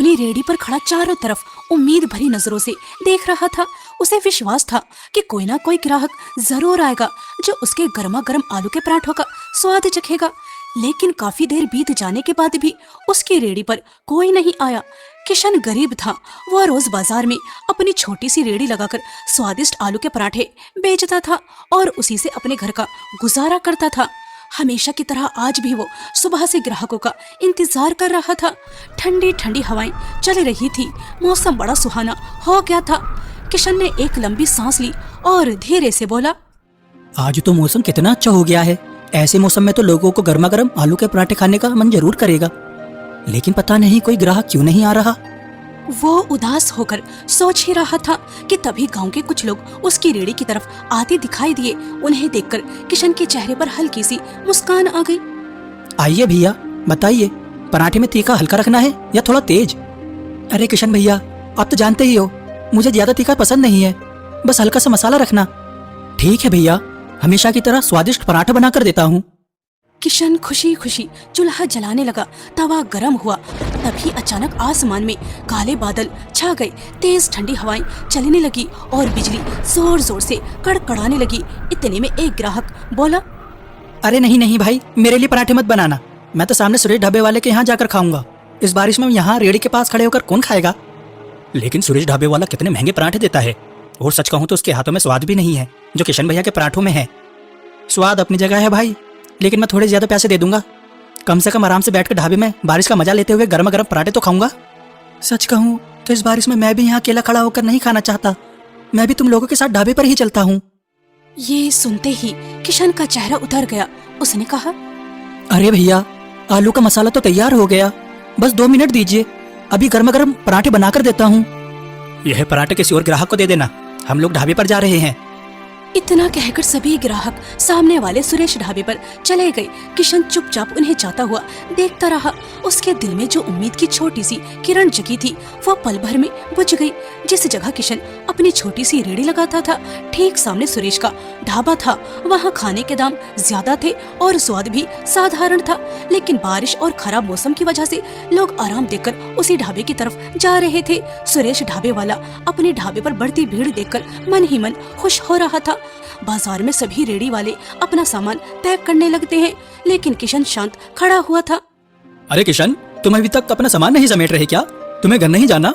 अपनी रेहड़ी पर खड़ा चारों तरफ उम्मीद भरी नजरों से देख रहा था। उसे विश्वास था कि कोई ना कोई ग्राहक जरूर आएगा जो उसके गर्मा गर्म आलू के पराठों का स्वाद चखेगा। लेकिन काफी देर बीत जाने के बाद भी उसकी रेहड़ी पर कोई नहीं आया। किशन गरीब था। वह रोज बाजार में अपनी छोटी सी रेहड़ी लगाकर स्वादिष्ट आलू के पराठे बेचता था और उसी से अपने घर का गुजारा करता था। हमेशा की तरह आज भी वो सुबह से ग्राहकों का इंतजार कर रहा था। ठंडी ठंडी हवाएं चल रही थी। मौसम बड़ा सुहाना हो गया था। किशन ने एक लंबी सांस ली और धीरे से बोला, आज तो मौसम कितना अच्छा हो गया है। ऐसे मौसम में तो लोगों को गर्मा गर्म आलू के पराठे खाने का मन जरूर करेगा, लेकिन पता नहीं कोई ग्राहक क्यों नहीं आ रहा। वो उदास होकर सोच ही रहा था कि तभी गांव के कुछ लोग उसकी रेहड़ी की तरफ आते दिखाई दिए। उन्हें देखकर किशन के चेहरे पर हल्की सी मुस्कान आ गई। आइए भैया, बताइए पराठे में तीखा हल्का रखना है या थोड़ा तेज? अरे किशन भैया, आप तो जानते ही हो मुझे ज्यादा तीखा पसंद नहीं है, बस हल्का सा मसाला रखना। ठीक है भैया, हमेशा की तरह स्वादिष्ट पराठा बना कर देता हूँ। किशन खुशी खुशी चूल्हा जलाने लगा। तवा गर्म हुआ। तभी अचानक आसमान में काले बादल छा गए। तेज ठंडी हवाएं चलने लगी और बिजली जोर जोर से कड़कड़ाने लगी। इतने में एक ग्राहक बोला, अरे नहीं नहीं भाई, मेरे लिए पराठे मत बनाना, मैं तो सामने सुरेश ढाबे वाले के यहाँ जाकर खाऊंगा। इस बारिश में यहाँ रेहड़ी के पास खड़े होकर कौन खाएगा? लेकिन सुरेश ढाबे वाला कितने महंगे पराठे देता है, और सच कहूँ तो उसके हाथों में स्वाद भी नहीं है जो किशन भैया के पराठों में है। स्वाद अपनी जगह है भाई, लेकिन मैं थोड़े ज्यादा पैसे दे दूंगा। कम से कम आराम से बैठकर ढाबे में बारिश का मजा लेते हुए गर्मा गर्म पराठे तो खाऊंगा। सच कहूँ तो इस बारिश में मैं भी यहाँ अकेला खड़ा होकर नहीं खाना चाहता, मैं भी तुम लोगों के साथ ढाबे पर ही चलता हूँ। ये सुनते ही किशन का चेहरा उतर गया। उसने कहा, अरे भैया, आलू का मसाला तो तैयार हो गया, बस 2 मिनट दीजिए, अभी गर्मा गर्म पराठे बनाकर देता हूँ। यह पराठे किसी और ग्राहक को दे देना, हम लोग ढाबे पर जा रहे हैं। इतना कहकर सभी ग्राहक सामने वाले सुरेश ढाबे पर चले गए। किशन चुपचाप उन्हें जाता हुआ देखता रहा। उसके दिल में जो उम्मीद की छोटी सी किरण जगी थी वो पल भर में बुझ गई। जिस जगह किशन अपनी छोटी सी रेहड़ी लगाता था ठीक सामने सुरेश का ढाबा था। वहाँ खाने के दाम ज्यादा थे और स्वाद भी साधारण था, लेकिन बारिश और खराब मौसम की वजह से लोग आराम देखकर उसी ढाबे की तरफ जा रहे थे। सुरेश ढाबे वाला अपने ढाबे पर बढ़ती भीड़ देखकर मन ही मन खुश हो रहा था। बाजार में सभी रेहड़ी वाले अपना सामान पैक करने लगते हैं, लेकिन किशन शांत खड़ा हुआ था। अरे किशन, तुम अभी तक अपना सामान नहीं समेट रहे क्या? तुम्हें घर नहीं जाना?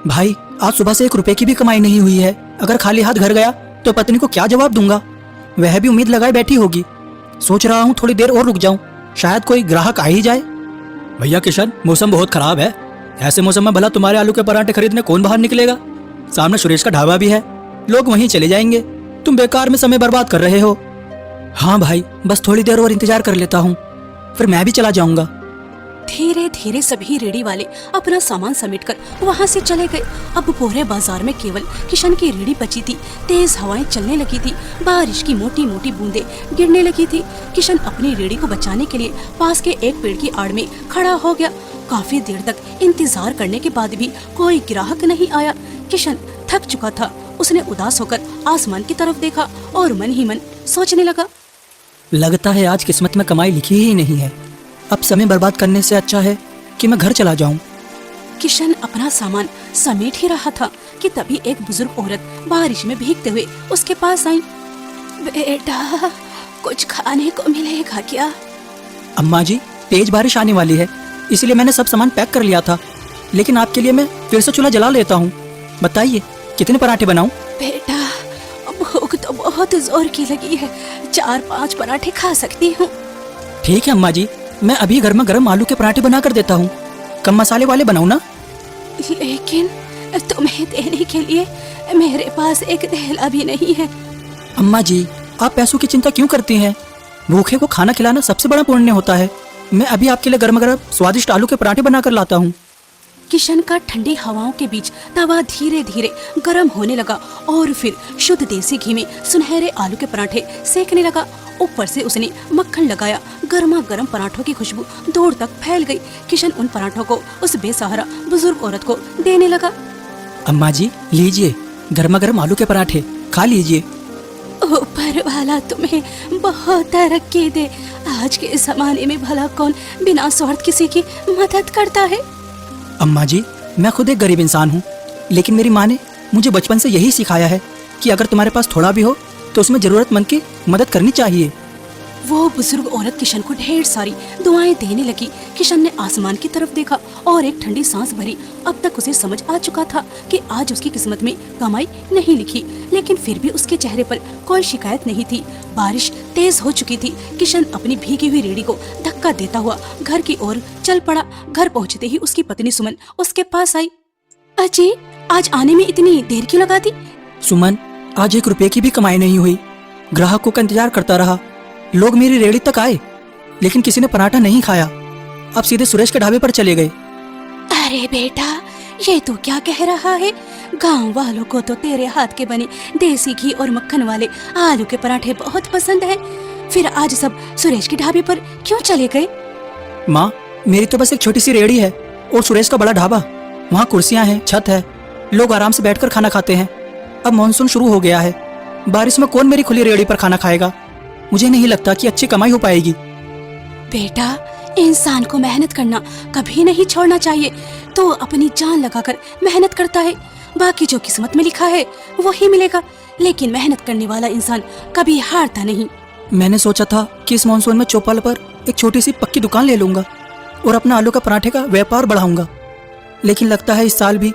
भाई, आज सुबह से 1 रुपए की भी कमाई नहीं हुई है। अगर खाली हाथ घर गया तो पत्नी को क्या जवाब दूंगा? वह भी उम्मीद लगाए बैठी होगी। सोच रहा हूँ थोड़ी देर और रुक जाऊं, शायद कोई ग्राहक आ ही जाए। भैया किशन, मौसम बहुत खराब है, ऐसे मौसम में भला तुम्हारे आलू के पराठे खरीदने कौन बाहर निकलेगा? सामने सुरेश का ढाबा भी है, लोग वहीं चले जाएंगे, तुम बेकार में समय बर्बाद कर रहे हो। हाँ भाई, बस थोड़ी देर और इंतजार कर लेता हूँ, फिर मैं भी चला जाऊंगा। धीरे धीरे सभी रेहड़ी वाले अपना सामान समेटकर वहाँ से चले गए। अब पूरे बाजार में केवल किशन की रेहड़ी बची थी। तेज हवाएं चलने लगी थी। बारिश की मोटी मोटी बूंदें गिरने लगी थी। किशन अपनी रेहड़ी को बचाने के लिए पास के एक पेड़ की आड़ में खड़ा हो गया। काफी देर तक इंतजार करने के बाद भी कोई ग्राहक नहीं आया। किशन थक चुका था। उसने उदास होकर आसमान की तरफ देखा और मन ही मन सोचने लगा, लगता है आज किस्मत में कमाई लिखी ही नहीं है। अब समय बर्बाद करने से अच्छा है कि मैं घर चला जाऊं। किशन अपना सामान समेट ही रहा था कि तभी एक बुजुर्ग औरत बारिश में भीगते हुए उसके पास आई। बेटा, कुछ खाने को मिलेगा क्या? अम्मा जी, तेज बारिश आने वाली है, इसलिए मैंने सब सामान पैक कर लिया था, लेकिन आपके लिए मैं फिर से चूल्हा जला लेता हूँ। बताइए कितने पराठे बनाऊं? बेटा, भूख तो बहुत जोर की लगी है, 4-5 पराठे खा सकती हूँ। ठीक है अम्मा जी, मैं अभी गर्मा गर्म आलू के पराठे बना कर देता हूँ। कम मसाले वाले बनाऊं ना? लेकिन तुम्हें देने के लिए मेरे पास एक थैला भी नहीं है। अम्मा जी, आप पैसों की चिंता क्यों करती हैं? भूखे को खाना खिलाना सबसे बड़ा पुण्य होता है। मैं अभी आपके लिए गर्मा गर्म स्वादिष्ट आलू के पराठे बना कर लाता हूँ। किशन का ठंडी हवाओं के बीच तवा धीरे धीरे गर्म होने लगा और फिर शुद्ध देसी घी में सुनहरे आलू के पराठे सेकने लगा। ऊपर से उसने मक्खन लगाया। गर्मा गर्म पराठों की खुशबू दूर तक फैल गई। किशन उन पराठों को उस बेसहारा बुजुर्ग औरत को देने लगा। अम्मा जी, लीजिए गर्मा गर्म आलू के पराठे, खा लीजिए। ऊपर वाला तुम्हें बहुत तरक्की दे। आज के जमाने में भला कौन बिना स्वार्थ किसी की मदद करता है? अम्मा जी, मैं खुद एक गरीब इंसान हूँ, लेकिन मेरी माँ ने मुझे बचपन से यही सिखाया है कि अगर तुम्हारे पास थोड़ा भी हो तो उसमें ज़रूरतमंद की मदद करनी चाहिए। वो बुजुर्ग औरत किशन को ढेर सारी दुआएं देने लगी। किशन ने आसमान की तरफ देखा और एक ठंडी सांस भरी। अब तक उसे समझ आ चुका था कि आज उसकी किस्मत में कमाई नहीं लिखी, लेकिन फिर भी उसके चेहरे पर कोई शिकायत नहीं थी। बारिश तेज हो चुकी थी। किशन अपनी भीगी हुई रेड़ी को धक्का देता हुआ घर की ओर चल पड़ा। घर पहुंचते ही उसकी पत्नी सुमन उसके पास आई। अजी, आज आने में इतनी देर क्यों लगा दी? सुमन, आज 1 रुपए की भी कमाई नहीं हुई। ग्राहकों का इंतजार करता रहा। लोग मेरी रेड़ी तक आए, लेकिन किसी ने पराठा नहीं खाया। अब सीधे सुरेश के ढाबे पर चले गए। अरे बेटा, ये तू क्या कह रहा है? गांव वालों को तो तेरे हाथ के बने देसी घी और मक्खन वाले आलू के पराठे बहुत पसंद है। फिर आज सब सुरेश के ढाबे पर क्यों चले गए? माँ, मेरी तो बस एक छोटी सी रेड़ी है और सुरेश का बड़ा ढाबा। वहाँ कुर्सियाँ हैं, छत है, लोग आराम से बैठकर खाना खाते हैं। अब मानसून शुरू हो गया है, बारिश में कौन मेरी खुली रेड़ी पर खाना खाएगा? मुझे नहीं लगता कि अच्छी कमाई हो पाएगी। बेटा, इंसान को मेहनत करना कभी नहीं छोड़ना चाहिए। तो अपनी जान लगाकर मेहनत करता है, बाकी जो किस्मत में लिखा है वही मिलेगा। लेकिन मेहनत करने वाला इंसान कभी हारता नहीं। मैंने सोचा था कि इस मानसून में चौपाल पर एक छोटी सी पक्की दुकान ले लूंगा और अपना आलू का पराठे का व्यापार बढ़ाऊंगा, लेकिन लगता है इस साल भी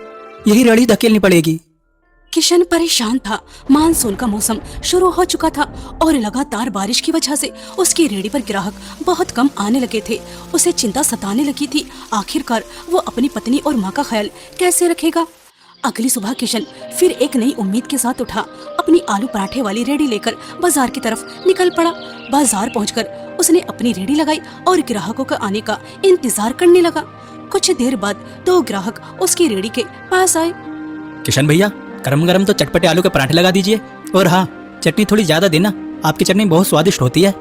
यही रेड़ी धकेलनी पड़ेगी। किशन परेशान था। मानसून का मौसम शुरू हो चुका था और लगातार बारिश की वजह से उसकी रेड़ी पर ग्राहक बहुत कम आने लगे थे। उसे चिंता सताने लगी थी। आखिरकार वो अपनी पत्नी और माँ का ख्याल कैसे रखेगा? अगली सुबह किशन फिर एक नई उम्मीद के साथ उठा। अपनी आलू पराठे वाली रेड़ी लेकर बाजार की तरफ निकल पड़ा। बाजार पहुंचकर उसने अपनी रेड़ी लगाई और ग्राहकों का आने का इंतजार करने लगा। कुछ देर बाद 2 ग्राहक उसकी रेड़ी के पास आए। किशन भैया, गरम गरम तो चटपटे आलू के पराठे लगा दीजिए, और हाँ, चटनी थोड़ी ज्यादा देना, आपकी चटनी बहुत स्वादिष्ट होती है।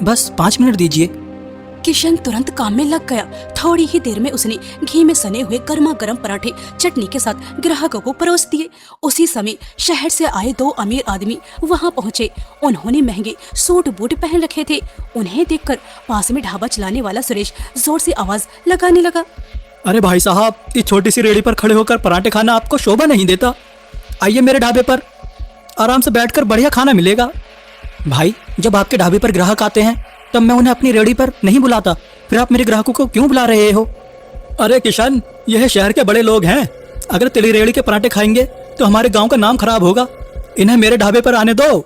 बस 5 मिनट दीजिए। किशन तुरंत काम में लग गया। थोड़ी ही देर में उसने घी में सने हुए गर्मा गर्म पराठे चटनी के साथ ग्राहकों को परोस दिए। उसी समय शहर से आए 2 अमीर आदमी वहां पहुंचे। उन्होंने महंगे सूट बूट पहन रखे थे। उन्हें देखकर पास में ढाबा चलाने वाला सुरेश जोर से आवाज लगाने लगा। अरे भाई साहब, इस छोटी सी रेड़ी पर खड़े होकर पराठे खाना आपको शोभा नहीं देता? आइए मेरे ढाबे पर, आराम से बैठकर बढ़िया खाना मिलेगा। भाई, जब आपके ढाबे पर ग्राहक आते हैं तब मैं उन्हें अपनी रेड़ी पर नहीं बुलाता, फिर आप मेरे ग्राहकों को क्यों बुला रहे हो? अरे किशन, यह शहर के बड़े लोग हैं। अगर तेरी रेड़ी के पराठे खाएंगे तो हमारे गांव का नाम खराब होगा। इन्हें मेरे ढाबे पर आने दो।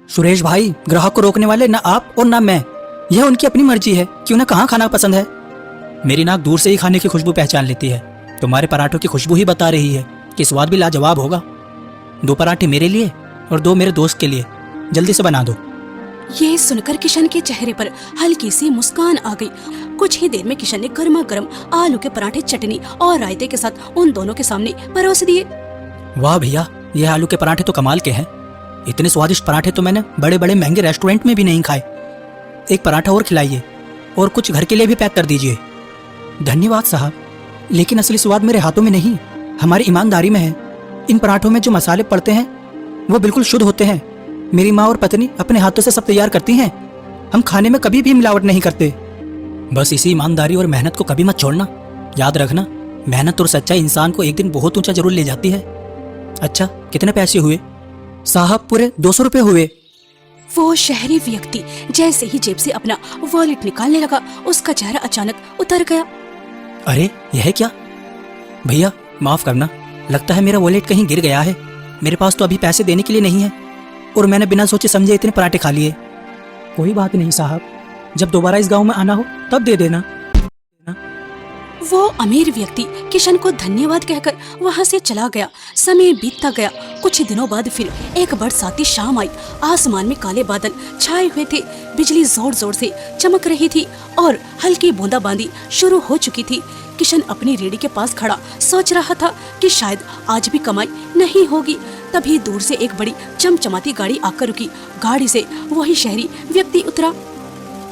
सुरेश भाई, ग्राहक को रोकने वाले ना आप और ना मैं। यह उनकी अपनी मर्जी है कि उन्हें कहाँ खाना पसंद है। मेरी नाक दूर से ही खाने की खुशबू पहचान लेती है। तुम्हारे पराठों की खुशबू ही बता रही है कि स्वाद भी लाजवाब होगा। 2 पराठे मेरे लिए और 2 मेरे दोस्त के लिए, जल्दी से बना दो। ये सुनकर किशन के चेहरे पर हल्की सी मुस्कान आ गई। कुछ ही देर में किशन ने गर्मा गर्म आलू के पराठे चटनी और रायते के साथ उन दोनों के सामने परोस दिए। वाह भैया, ये आलू के पराठे तो कमाल के हैं। इतने स्वादिष्ट पराठे तो मैंने बड़े बड़े महंगे रेस्टोरेंट में भी नहीं खाए। एक पराठा और खिलाइए और कुछ घर के लिए भी पैक कर दीजिए। धन्यवाद साहब, लेकिन असली स्वाद मेरे हाथों में नहीं, हमारी ईमानदारी में है। इन पराठों में जो मसाले पड़ते हैं वो बिल्कुल शुद्ध होते हैं। मेरी माँ और पत्नी अपने हाथों से सब तैयार करती हैं। हम खाने में कभी भी मिलावट नहीं करते। बस इसी ईमानदारी और मेहनत को कभी मत छोड़ना। याद रखना, मेहनत और सच्चाई इंसान को एक दिन बहुत ऊंचा जरूर ले जाती है। अच्छा, कितने पैसे हुए? साहब, पूरे 200 रुपए हुए। वो शहरी व्यक्ति जैसे ही जेब से अपना वॉलेट निकालने लगा, उसका चेहरा अचानक उतर गया। अरे, यह क्या? भैया माफ करना, लगता है मेरा वॉलेट कहीं गिर गया है। मेरे पास तो अभी पैसे देने के लिए नहीं है और मैंने बिना सोचे समझे इतने पराठे खा लिए। कोई बात नहीं साहब, जब दोबारा इस गांव में आना हो तब दे देना। वो अमीर व्यक्ति किशन को धन्यवाद कहकर वहां से चला गया। समय बीतता गया। कुछ दिनों बाद फिर एक बरसाती शाम आई। आसमान में काले बादल छाए हुए थे। बिजली जोर जोर से चमक रही थी और हल्की बूंदाबांदी शुरू हो चुकी थी। किशन अपनी रेड़ी के पास खड़ा सोच रहा था कि शायद आज भी कमाई नहीं होगी। तभी दूर से एक बड़ी चमचमाती गाड़ी आकर रुकी। गाड़ी से वही शहरी व्यक्ति उतरा।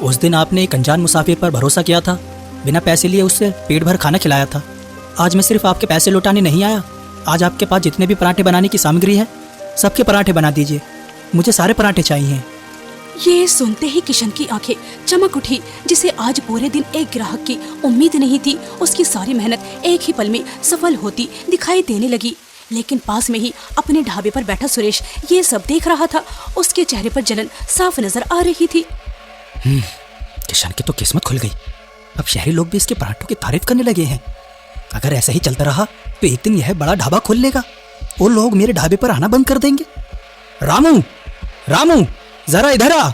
उस दिन आपने एक अनजान मुसाफिर पर भरोसा किया था, बिना पैसे लिए उससे पेट भर खाना खिलाया था। आज मैं सिर्फ आपके पैसे लौटाने नहीं आया। आज आपके पास जितने भी पराठे बनाने की सामग्री है, सबके पराठे बना दीजिए। मुझे सारे पराठे चाहिए। ये सुनते ही किशन की आंखें चमक उठी। जिसे आज पूरे दिन एक ग्राहक की उम्मीद नहीं थी, उसकी सारी मेहनत एक ही पल में सफल होती दिखाई देने लगी। लेकिन पास में ही अपने ढाबे पर बैठा सुरेश ये सब देख रहा था। उसके चेहरे पर जलन साफ नजर आ रही थी। किशन की तो किस्मत खुल गई। अब शहरी लोग भी इसके पराठों की तारीफ करने लगे हैं। अगर ऐसा ही चलता रहा तो एक दिन यह बड़ा ढाबा खोल लेगा और लोग मेरे ढाबे पर आना बंद कर देंगे। रामू, रामू, जरा इधर आ।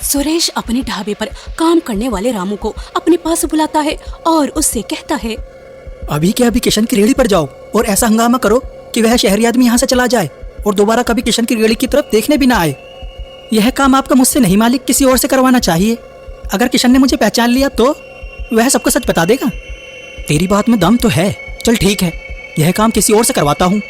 सुरेश अपने ढाबे पर काम करने वाले रामू को अपने पास बुलाता है और उससे कहता है, अभी के अभी किशन की रेहड़ी पर जाओ और ऐसा हंगामा करो कि वह शहरी आदमी यहाँ से चला जाए और दोबारा कभी किशन की रेहड़ी की तरफ देखने भी ना आए। यह काम आपका मुझसे नहीं मालिक, किसी और से करवाना चाहिए। अगर किशन ने मुझे पहचान लिया तो वह सबको सच बता देगा। तेरी बात में दम तो है। चल ठीक है, यह काम किसी और से करवाता हूँ।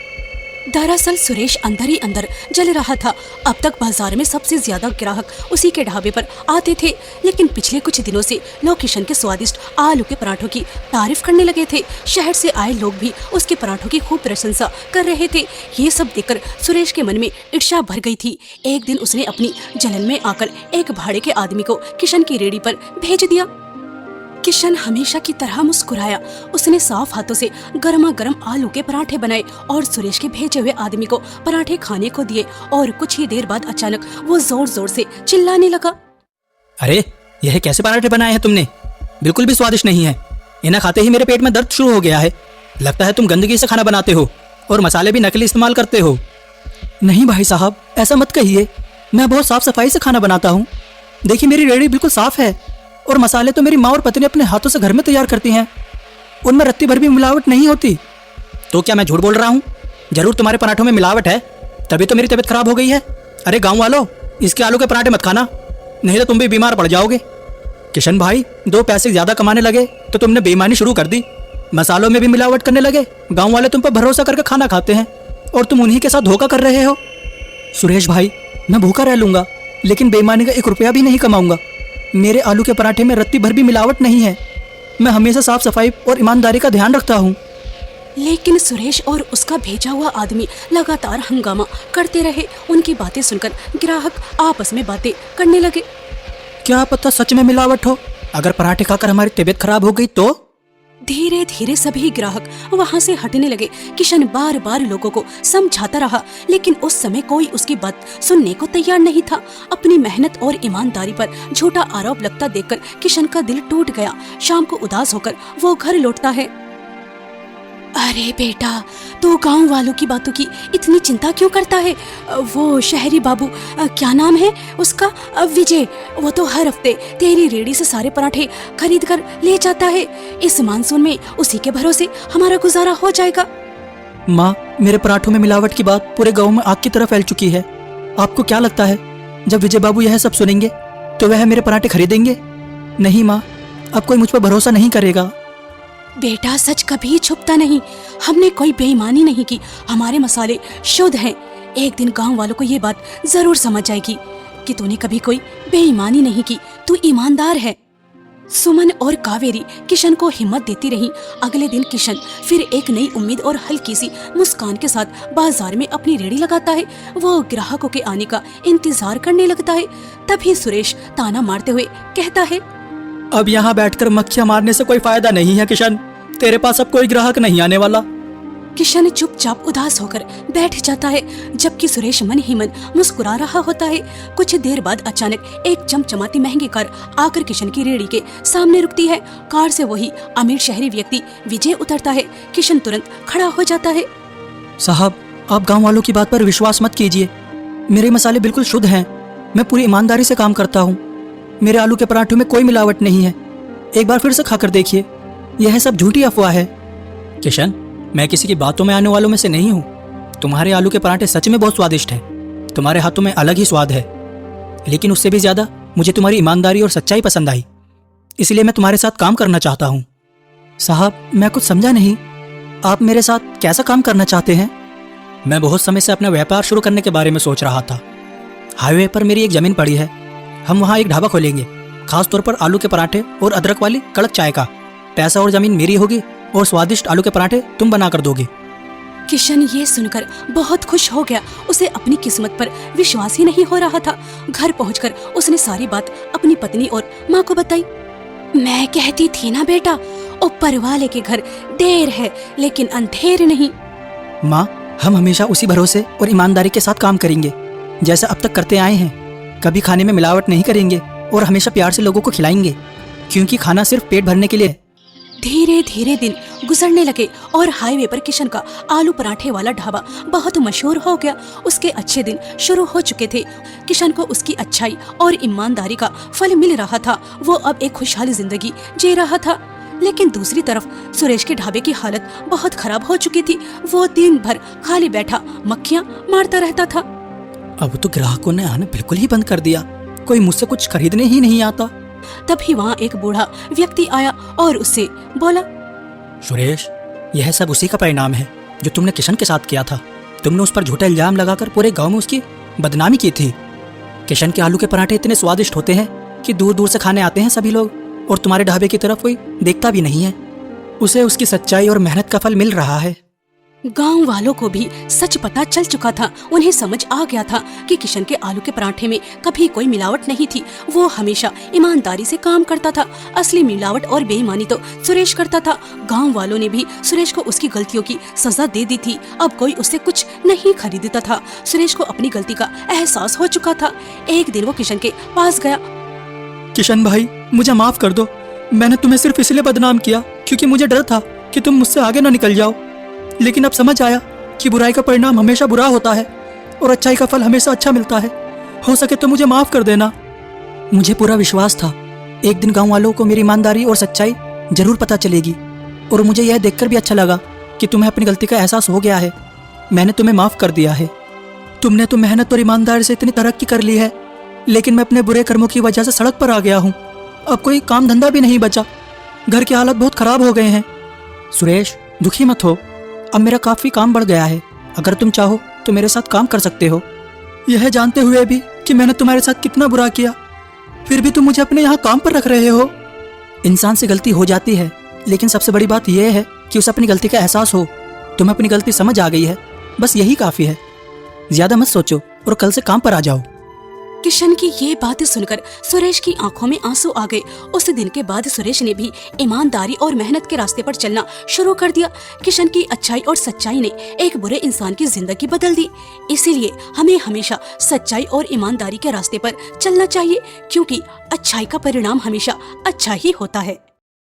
दरअसल सुरेश अंदर ही अंदर जल रहा था। अब तक बाजार में सबसे ज्यादा ग्राहक उसी के ढाबे पर आते थे, लेकिन पिछले कुछ दिनों से लोग किशन के स्वादिष्ट आलू के पराठों की तारीफ करने लगे थे। शहर से आए लोग भी उसके पराठों की खूब प्रशंसा कर रहे थे। ये सब देखकर सुरेश के मन में ईर्ष्या भर गई थी। एक दिन उसने अपनी जलन में आकर एक भाड़े के आदमी को किशन की रेहड़ी पर भेज दिया। किशन हमेशा की तरह मुस्कुराया। उसने साफ हाथों से गर्मा गर्म आलू के पराठे बनाए और सुरेश के भेजे हुए आदमी को पराठे खाने को दिए। और कुछ ही देर बाद अचानक वो जोर जोर से चिल्लाने लगा, अरे यह कैसे पराठे बनाए हैं तुमने? बिल्कुल भी स्वादिष्ट नहीं है। इन्हें खाते ही मेरे पेट में दर्द शुरू हो गया है। लगता है तुम गंदगी से खाना बनाते हो और मसाले भी नकली इस्तेमाल करते हो। नहीं भाई साहब, ऐसा मत कहिए। मैं बहुत साफ सफाई से खाना बनाता हूँ। देखिए मेरी रेहड़ी बिल्कुल साफ है और मसाले तो मेरी माँ और पत्नी अपने हाथों से घर में तैयार करती हैं। उनमें रत्ती भर भी मिलावट नहीं होती। तो क्या मैं झूठ बोल रहा हूँ? जरूर तुम्हारे पराठों में मिलावट है, तभी तो मेरी तबीयत खराब हो गई है। अरे गांव वालों, इसके आलू के पराठे मत खाना, नहीं तो तुम भी बीमार पड़ जाओगे। किशन भाई, 2 पैसे ज्यादा कमाने लगे तो तुमने बेईमानी शुरू कर दी। मसालों में भी मिलावट करने लगे। गाँव वाले तुम पर भरोसा करके खाना खाते हैं और तुम उन्हीं के साथ धोखा कर रहे हो। सुरेश भाई, मैं भूखा रह लूंगा लेकिन बेईमानी का 1 रुपया भी नहीं कमाऊंगा। मेरे आलू के पराठे में रत्ती भर भी मिलावट नहीं है। मैं हमेशा साफ सफाई और ईमानदारी का ध्यान रखता हूँ। लेकिन सुरेश और उसका भेजा हुआ आदमी लगातार हंगामा करते रहे। उनकी बातें सुनकर ग्राहक आपस में बातें करने लगे। क्या पता सच में मिलावट हो। अगर पराठे खाकर हमारी तबीयत खराब हो गई तो? धीरे धीरे सभी ग्राहक वहां से हटने लगे। किशन बार बार लोगों को समझाता रहा, लेकिन उस समय कोई उसकी बात सुनने को तैयार नहीं था। अपनी मेहनत और ईमानदारी पर झूठा आरोप लगता देखकर किशन का दिल टूट गया। शाम को उदास होकर वो घर लौटता है। अरे बेटा, तू गांव वालों की बातों की इतनी चिंता क्यों करता है? वो शहरी बाबू, क्या नाम है उसका, विजय, वो तो हर हफ्ते तेरी रेहड़ी से सारे पराठे खरीद कर ले जाता है। इस मानसून में उसी के भरोसे हमारा गुजारा हो जाएगा। माँ, मेरे पराठों में मिलावट की बात पूरे गाँव में आग की तरह फैल चुकी है। आपको क्या लगता है जब विजय बाबू यह सब सुनेंगे तो वह मेरे पराठे खरीदेंगे? नहीं माँ, अब कोई मुझ पर भरोसा नहीं करेगा। बेटा, सच कभी छुपता नहीं। हमने कोई बेईमानी नहीं की। हमारे मसाले शुद्ध हैं। एक दिन गांव वालों को ये बात जरूर समझ आएगी कि तूने कभी कोई बेईमानी नहीं की। तू ईमानदार है। सुमन और कावेरी किशन को हिम्मत देती रही। अगले दिन किशन फिर एक नई उम्मीद और हल्की सी मुस्कान के साथ बाजार में अपनी रेहड़ी लगाता है। वो ग्राहकों के आने का इंतजार करने लगता है। तभी सुरेश ताना मारते हुए कहता है, अब यहाँ बैठकर मक्खियाँ मारने से कोई फायदा नहीं है किशन। तेरे पास अब कोई ग्राहक नहीं आने वाला। किशन चुपचाप उदास होकर बैठ जाता है, जबकि सुरेश मन ही मन मुस्कुरा रहा होता है। कुछ देर बाद अचानक एक चमचमाती महंगी कार आकर किशन की रेहड़ी के सामने रुकती है। कार से वही अमीर शहरी व्यक्ति विजय उतरता है। किशन तुरंत खड़ा हो जाता है। साहब, आप गांव वालों की बात पर विश्वास मत कीजिए। मेरे मसाले बिल्कुल शुद्ध हैं। मैं पूरी ईमानदारी से काम करता हूँ। मेरे आलू के पराठों में कोई मिलावट नहीं है। एक बार फिर से खाकर देखिए, यह सब झूठी अफवाह है। किशन, मैं किसी की बातों में आने वालों में से नहीं हूँ। तुम्हारे आलू के पराठे सच में बहुत स्वादिष्ट हैं। तुम्हारे हाथों में अलग ही स्वाद है, लेकिन उससे भी ज्यादा मुझे तुम्हारी ईमानदारी और सच्चाई पसंद आई। इसलिए मैं तुम्हारे साथ काम करना चाहता हूँ। साहब, मैं कुछ समझा नहीं। आप मेरे साथ कैसा काम करना चाहते हैं? मैं बहुत समय से अपना व्यापार शुरू करने के बारे में सोच रहा था। हाईवे पर मेरी एक जमीन पड़ी है। हम वहाँ एक ढाबा खोलेंगे, खास तौर पर आलू के पराठे और अदरक वाली कड़क चाय का। पैसा और जमीन मेरी होगी और स्वादिष्ट आलू के पराठे तुम बना कर दोगे। किशन ये सुनकर बहुत खुश हो गया। उसे अपनी किस्मत पर विश्वास ही नहीं हो रहा था। घर पहुंचकर उसने सारी बात अपनी पत्नी और माँ को बताई। मैं कहती थी ना बेटा, ऊपर वाले के घर देर है लेकिन अंधेर नहीं। माँ, हम हमेशा उसी भरोसे और ईमानदारी के साथ काम करेंगे जैसा अब तक करते आए हैं। कभी खाने में मिलावट नहीं करेंगे और हमेशा प्यार से लोगों को खिलाएंगे, क्योंकि खाना सिर्फ पेट भरने के लिए है। धीरे धीरे दिन गुजरने लगे और हाईवे पर किशन का आलू पराठे वाला ढाबा बहुत मशहूर हो गया। उसके अच्छे दिन शुरू हो चुके थे। किशन को उसकी अच्छाई और ईमानदारी का फल मिल रहा था। वो अब एक खुशहाल जिंदगी जी रहा था। लेकिन दूसरी तरफ सुरेश के ढाबे की हालत बहुत खराब हो चुकी थी। वो दिन भर खाली बैठा मक्खियां मारता रहता था। अब तो ग्राहकों ने आना बिल्कुल ही बंद कर दिया। कोई मुझसे कुछ खरीदने ही नहीं आता। तभी वहाँ एक बूढ़ा व्यक्ति आया और उससे बोला, सुरेश, यह सब उसी का परिणाम है जो तुमने किशन के साथ किया था। तुमने उस पर झूठा इल्जाम लगाकर पूरे गांव में उसकी बदनामी की थी। किशन के आलू के पराठे इतने स्वादिष्ट होते हैं कि दूर दूर से खाने आते हैं सभी लोग, और तुम्हारे ढाबे की तरफ कोई देखता भी नहीं है। उसे उसकी सच्चाई और मेहनत का फल मिल रहा है। गांव वालों को भी सच पता चल चुका था। उन्हें समझ आ गया था कि किशन के आलू के पराठे में कभी कोई मिलावट नहीं थी। वो हमेशा ईमानदारी से काम करता था। असली मिलावट और बेईमानी तो सुरेश करता था। गांव वालों ने भी सुरेश को उसकी गलतियों की सजा दे दी थी। अब कोई उससे कुछ नहीं खरीदता था। सुरेश को अपनी गलती का एहसास हो चुका था। एक दिन वो किशन के पास गया। किशन भाई, मुझे माफ कर दो। मैंने तुम्हें सिर्फ इसलिए बदनाम किया क्योंकि मुझे डर था कि तुम मुझसे आगे ना निकल जाओ। लेकिन अब समझ आया कि बुराई का परिणाम हमेशा बुरा होता है और अच्छाई का फल हमेशा अच्छा मिलता है। हो सके तो मुझे माफ कर देना। मुझे पूरा विश्वास था एक दिन गांव वालों को मेरी ईमानदारी और सच्चाई जरूर पता चलेगी, और मुझे यह देखकर भी अच्छा लगा कि तुम्हें अपनी गलती का एहसास हो गया है। मैंने तुम्हें माफ कर दिया है। तुमने तो मेहनत और ईमानदारी से इतनी तरक्की कर ली है, लेकिन मैं अपने बुरे कर्मों की वजह से सड़क पर आ गया हूँ। अब कोई काम धंधा भी नहीं बचा। घर की हालत बहुत खराब हो गए हैं। सुरेश, दुखी मत हो। अब मेरा काफी काम बढ़ गया है। अगर तुम चाहो तो मेरे साथ काम कर सकते हो। यह जानते हुए भी कि मैंने तुम्हारे साथ कितना बुरा किया, फिर भी तुम मुझे अपने यहाँ काम पर रख रहे हो। इंसान से गलती हो जाती है, लेकिन सबसे बड़ी बात यह है कि उसे अपनी गलती का एहसास हो। तुम्हें अपनी गलती समझ आ गई है, बस यही काफी है। ज्यादा मत सोचो और कल से काम पर आ जाओ। किशन की ये बातें सुनकर सुरेश की आंखों में आंसू आ गए। उस दिन के बाद सुरेश ने भी ईमानदारी और मेहनत के रास्ते पर चलना शुरू कर दिया। किशन की अच्छाई और सच्चाई ने एक बुरे इंसान की जिंदगी बदल दी। इसीलिए हमें हमेशा सच्चाई और ईमानदारी के रास्ते पर चलना चाहिए, क्योंकि अच्छाई का परिणाम हमेशा अच्छा ही होता है।